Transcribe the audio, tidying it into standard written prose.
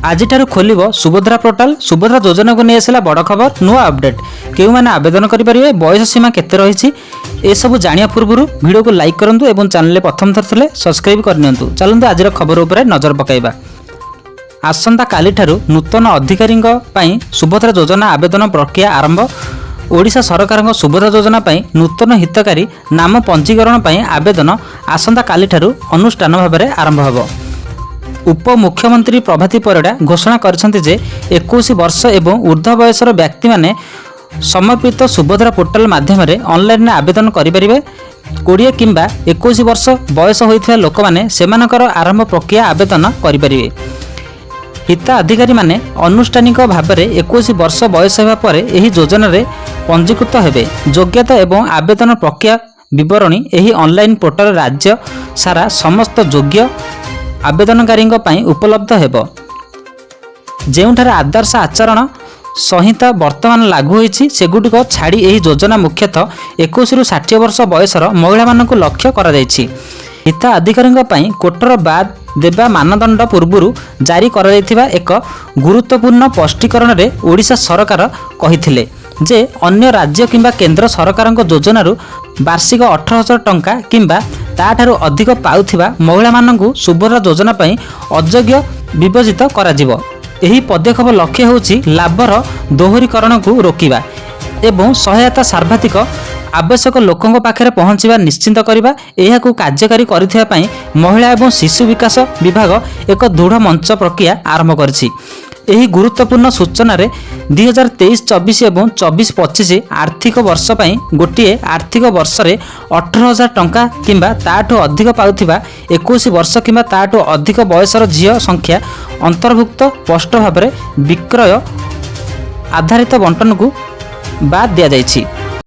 आजिठारु खोलिब Subhadra portal. Subhadra योजना को नहीं आसला बड़ खबर नुआ अपडेट क्यों मैंने आवेदन करेंगे बयस सीमा केते रही ए सब जानिया पूर्व वीडियो को लाइक करूँ और चैनल प्रथम थर थे सब्सक्राइब करनियंतु। चलते आज खबर उपर नजर पकाइबा। आसंता काली ठारु नूतन अधिकारी सुभद्रा योजना आवेदन प्रक्रिया आरंभ। ओडिशा सरकार सुभद्रा योजना नूतन हितकारी नाम पंजीकरण आवेदन आसंता काली ठारु अनुष्ठान भाव में आरंभ होब। उपमुख्यमंत्री प्रभाती परिड़ा घोषणा करछन्ति जे 21 वर्ष एवं ऊर्ध्व बयसर व्यक्ति माने समर्पित सुभद्रा पोर्टाल माध्यम ऑनलाइन आवेदन करें। 20 किंबा 21 वर्ष बयस होइथिबा लोक माने सेमानकर आरंभ प्रक्रिया आवेदन करें। हिताधिकारी माने अनुष्ठानिक भाव में 21 वर्ष बयस होगा पर एही योजना रे पंजीकृत हेबे। योग्यता एवं आवेदन प्रक्रिया विवरणी एही ऑनलाइन पोर्टाल राज्य सारा समस्त योग्य आवेदनकारी उपलब्ध हेब। जेउठारे आदर्श आचरण संहिता वर्तमान लागू होईछि सेगुडिक छाड़ी एही योजना मुख्यतः 21 रु 60 वर्ष बयसर महिला मानकु लक्ष्य करा जायछि। हिताधिकारी कोटर बाद देवा मानदंड पूर्व जारी करा जायथिबा एक गुरुत्वपूर्ण स्पष्टीकरण रे ओडिशा सरकार कहिथिले जे अन्य राज्य किंबा केंद्र सरकार योजनार वार्षिक 18,000 टंका किंबा ताठारु अधिक पाउथिबा महिला मानकु सुभद्रा योजना अयोग्य विभजित कराजिवो। एही पदक्षेप लक्ष्य होछि लाभर दोहरीकरण को रोकिबा एवं सहायता सर्वाधिक आवश्यक लोकों पाखे पहुँचवा निश्चिंत करने। यह कार्यकारी करिथिबा पई महिला एवं शिशु विकास विभाग एक दृढ़ मंच प्रक्रिया आरंभ करिछि। एही गुरुत्वपूर्ण सूचना रे 2023-24 एवं 24-25 आर्थिक वर्ष पई गोटे आर्थिक वर्ष रे 18,000 टंका किंबा ताठो अधिक पाउथिबा 21 वर्ष किंबा ताठो अधिक बयसर झियो संख्या अंतर्भुक्त स्पष्ट भाव में विक्रय आधारित बंटन को बाद दिया जायछि।